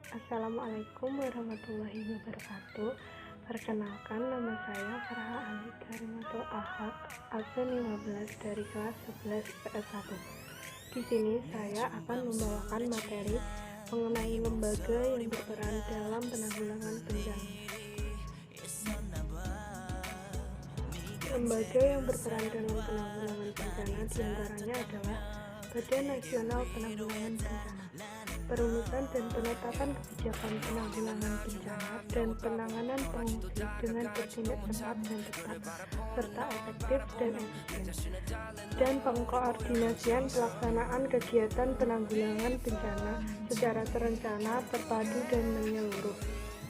Assalamualaikum warahmatullahi wabarakatuh. Perkenalkan, nama saya Farha Ali Karimatul Ahad, absen 15 dari kelas 11 IPS 1. Di sini saya akan membawakan materi mengenai lembaga yang berperan dalam penanggulangan bencana. Lembaga yang berperan dalam penanggulangan bencana diantaranya adalah Badan Nasional Penanggulangan Bencana, perumusan dan penetapan kebijakan penanggulangan bencana dan penanganan pengungsi dengan bertindak cepat dan tepat, serta efektif dan efisien, dan pengkoordinasian pelaksanaan kegiatan penanggulangan bencana secara terencana, terpadu, dan menyeluruh.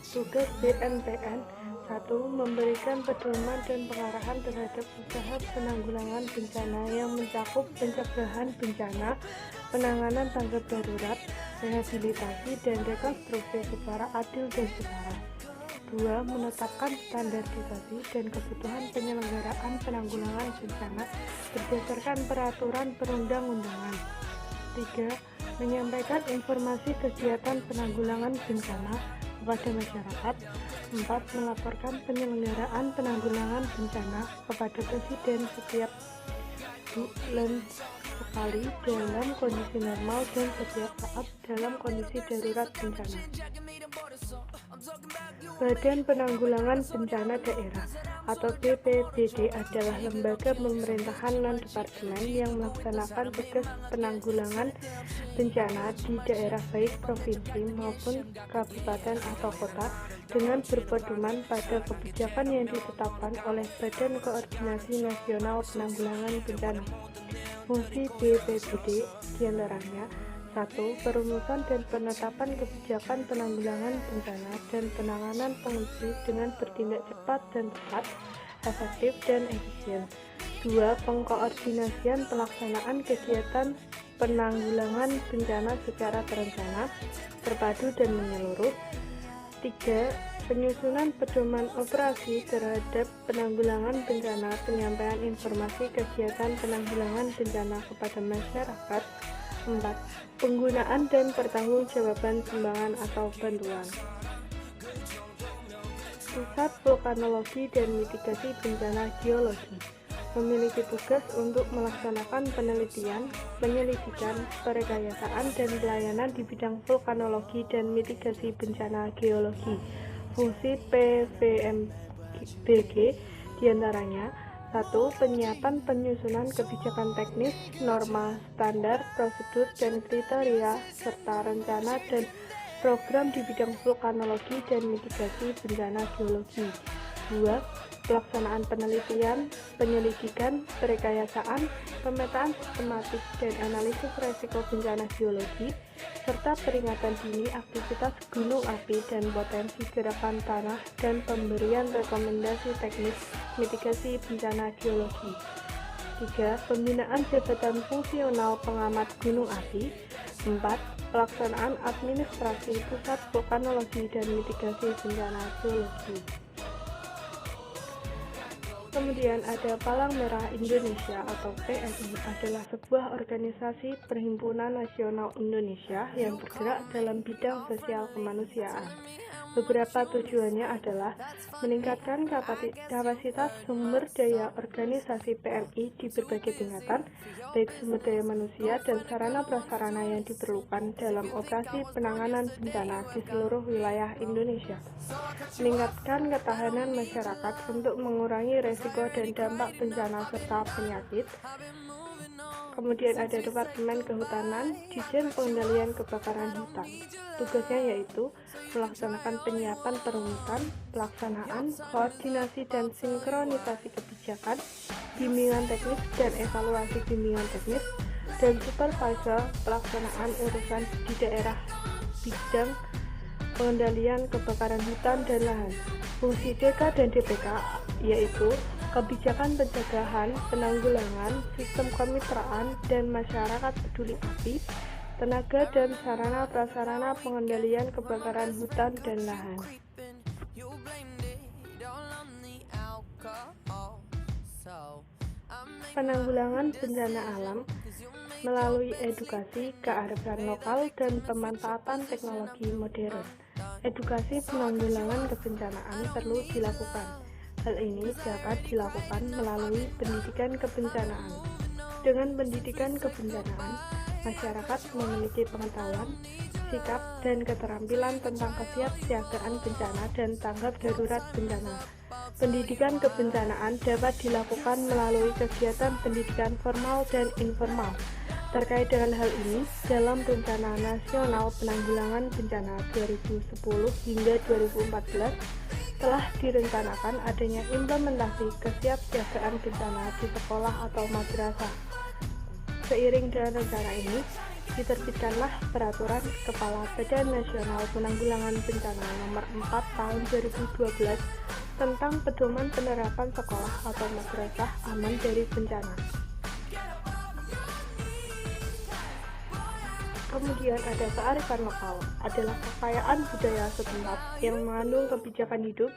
Tugas BNPN: 1. Memberikan pedoman dan pengarahan terhadap usaha penanggulangan bencana yang mencakup pencegahan bencana, penanganan tanggap darurat, rehabilitasi, dan rekonstruksi secara adil dan setara. 2. Menetapkan standarisasi dan kebutuhan penyelenggaraan penanggulangan bencana berdasarkan peraturan perundang-undangan. 3. Menyampaikan informasi kegiatan penanggulangan bencana kepada masyarakat. 4. Melaporkan penyelenggaraan penanggulangan bencana kepada Presiden setiap bulan sekali dalam kondisi normal dan setiap saat dalam kondisi darurat bencana. Badan Penanggulangan Bencana Daerah atau BPBD adalah lembaga pemerintahan non-departemen yang melaksanakan tugas penanggulangan bencana di daerah baik provinsi maupun kabupaten atau kota dengan berpedoman pada kebijakan yang ditetapkan oleh Badan Koordinasi Nasional Penanggulangan Bencana. Fungsi BPBD diantaranya: 1. Perumusan dan penetapan kebijakan penanggulangan bencana dan penanganan pengungsi dengan bertindak cepat dan tepat, efektif dan efisien. 2. Pengkoordinasian pelaksanaan kegiatan penanggulangan bencana secara terencana, terpadu dan menyeluruh. 3. Penyusunan pedoman operasi terhadap penanggulangan bencana, penyampaian informasi kegiatan penanggulangan bencana kepada masyarakat. 4. Penggunaan dan pertanggungjawaban sumbangan atau bantuan. Pusat Vulkanologi dan Mitigasi Bencana Geologi memiliki tugas untuk melaksanakan penelitian, penyelidikan, perekayasaan, dan pelayanan di bidang vulkanologi dan mitigasi bencana geologi. Fungsi PVMBG diantaranya: 1. Penyiapan penyusunan kebijakan teknis, norma, standar, prosedur, dan kriteria, serta rencana dan program di bidang vulkanologi dan mitigasi bencana geologi. 2. Pelaksanaan penelitian, penyelidikan, perekayasaan, pemetaan sistematik, dan analisis resiko bencana geologi, serta peringatan dini aktivitas gunung api dan potensi gerakan tanah, dan pemberian rekomendasi teknis mitigasi bencana geologi. 3. Pembinaan jabatan fungsional pengamat gunung api. 4. Pelaksanaan administrasi Pusat Vulkanologi dan Mitigasi Bencana Geologi. Kemudian ada Palang Merah Indonesia atau PMI, adalah sebuah organisasi perhimpunan nasional Indonesia yang bergerak dalam bidang sosial kemanusiaan. Beberapa tujuannya adalah meningkatkan kapasitas sumber daya organisasi PMI di berbagai tingkatan, baik sumber daya manusia dan sarana prasarana yang diperlukan dalam operasi penanganan bencana di seluruh wilayah Indonesia. Meningkatkan ketahanan masyarakat untuk mengurangi resiko dan dampak bencana serta penyakit. Kemudian ada Departemen Kehutanan, Ditjen Pengendalian Kebakaran Hutan. Tugasnya yaitu melaksanakan penyiapan perumusan, pelaksanaan, koordinasi dan sinkronisasi kebijakan, bimbingan teknis dan evaluasi bimbingan teknis, dan supervisor pelaksanaan urusan di daerah bidang pengendalian kebakaran hutan dan lahan. Fungsi DK dan DPK yaitu kebijakan pencegahan, penanggulangan, sistem kemitraan, dan masyarakat peduli api, tenaga dan sarana prasarana pengendalian kebakaran hutan dan lahan. Penanggulangan bencana alam melalui edukasi, kearifan lokal, dan pemanfaatan teknologi modern. Edukasi penanggulangan kebencanaan perlu dilakukan. Hal ini dapat dilakukan melalui pendidikan kebencanaan. Dengan pendidikan kebencanaan, masyarakat memiliki pengetahuan, sikap, dan keterampilan tentang kesiapsiagaan bencana dan tanggap darurat bencana. Pendidikan kebencanaan dapat dilakukan melalui kegiatan pendidikan formal dan informal. Terkait dengan hal ini, dalam Rencana Nasional Penanggulangan Bencana 2010 hingga 2014 telah direncanakan adanya implementasi kesiapsiagaan bencana di sekolah atau madrasah. Seiring dengan rencana ini, diterbitkanlah Peraturan Kepala Badan Nasional Penanggulangan Bencana Nomor 4 Tahun 2012 tentang pedoman penerapan sekolah atau madrasah aman dari bencana. Kemudian ada kearifan lokal, adalah kekayaan budaya setempat yang mengandung kebijakan hidup,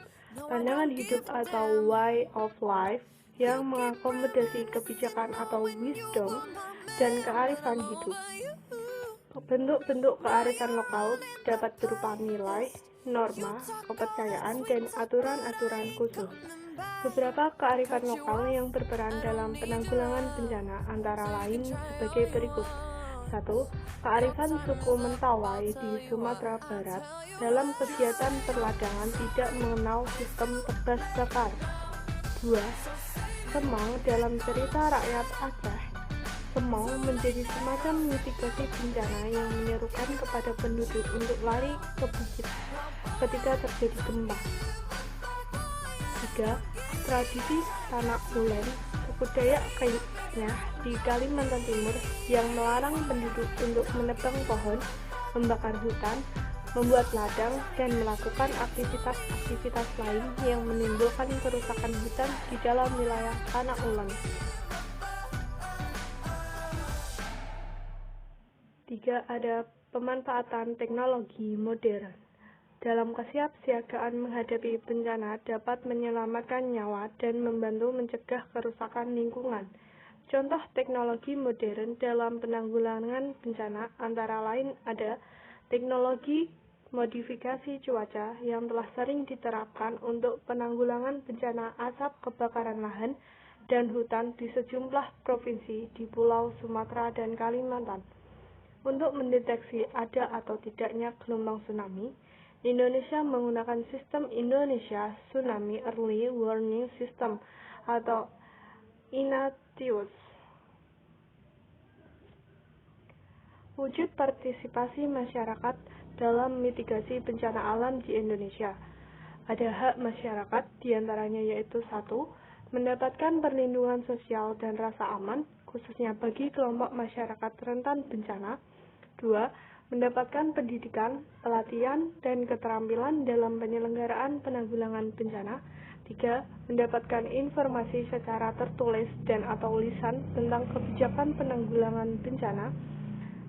pandangan hidup atau way of life yang mengakomodasi kebijakan atau wisdom dan kearifan hidup. Bentuk-bentuk kearifan lokal dapat berupa nilai, norma, kepercayaan, dan aturan-aturan khusus. Beberapa kearifan lokal yang berperan dalam penanggulangan bencana antara lain sebagai berikut. 1. Kearifan suku Mentawai di Sumatera Barat dalam kegiatan perladangan tidak mengenal sistem tebas bakar. 2. Semong dalam cerita rakyat Aceh. Semong menjadi semacam mitigasi bencana yang menyerukan kepada penduduk untuk lari ke bukit ketika terjadi gempa. 3. Tradisi Tanak Ulen, suku Dayak Kenyah di Kalimantan Timur yang melarang penduduk untuk menebang pohon, membakar hutan, membuat ladang, dan melakukan aktivitas-aktivitas lain yang menimbulkan kerusakan hutan di dalam wilayah Tanak Ulen. 3. Ada pemanfaatan teknologi modern. Dalam kesiapsiagaan menghadapi bencana dapat menyelamatkan nyawa dan membantu mencegah kerusakan lingkungan. Contoh teknologi modern dalam penanggulangan bencana antara lain ada teknologi modifikasi cuaca yang telah sering diterapkan untuk penanggulangan bencana asap kebakaran lahan dan hutan di sejumlah provinsi di Pulau Sumatera dan Kalimantan. Untuk mendeteksi ada atau tidaknya gelombang tsunami, Indonesia menggunakan sistem Indonesia Tsunami Early Warning System atau INATIWS. Wujud partisipasi masyarakat dalam mitigasi bencana alam di Indonesia. Ada hak masyarakat diantaranya yaitu 1. Mendapatkan perlindungan sosial dan rasa aman, khususnya bagi kelompok masyarakat rentan bencana. 2. Mendapatkan pendidikan, pelatihan, dan keterampilan dalam penyelenggaraan penanggulangan bencana. 3. Mendapatkan informasi secara tertulis dan atau lisan tentang kebijakan penanggulangan bencana.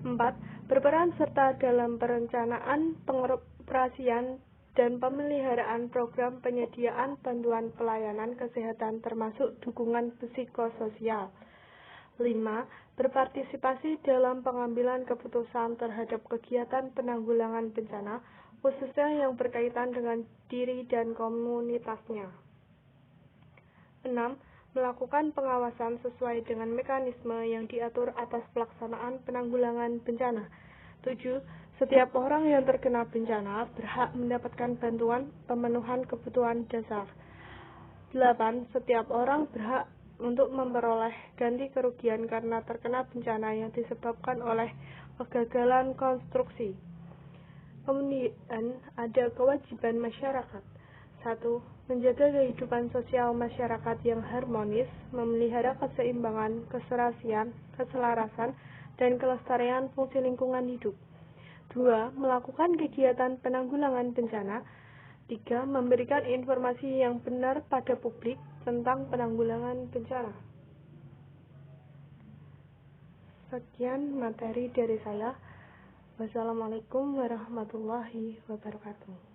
4. Berperan serta dalam perencanaan, pengoperasian, dan pemeliharaan program penyediaan bantuan pelayanan kesehatan termasuk dukungan psikososial. 5. Berpartisipasi dalam pengambilan keputusan terhadap kegiatan penanggulangan bencana, khususnya yang berkaitan dengan diri dan komunitasnya. 6. Melakukan pengawasan sesuai dengan mekanisme yang diatur atas pelaksanaan penanggulangan bencana. 7. Setiap orang yang terkena bencana berhak mendapatkan bantuan pemenuhan kebutuhan dasar. 8. Setiap orang berhak untuk memperoleh ganti kerugian karena terkena bencana yang disebabkan oleh kegagalan konstruksi. Kemudian ada kewajiban masyarakat. 1. Menjaga kehidupan sosial masyarakat yang harmonis, memelihara keseimbangan, keserasian, keselarasan, dan kelestarian fungsi lingkungan hidup. 2. Melakukan kegiatan penanggulangan bencana. 3. Memberikan informasi yang benar pada publik tentang penanggulangan bencana. Sekian materi dari saya. Wassalamualaikum warahmatullahi wabarakatuh.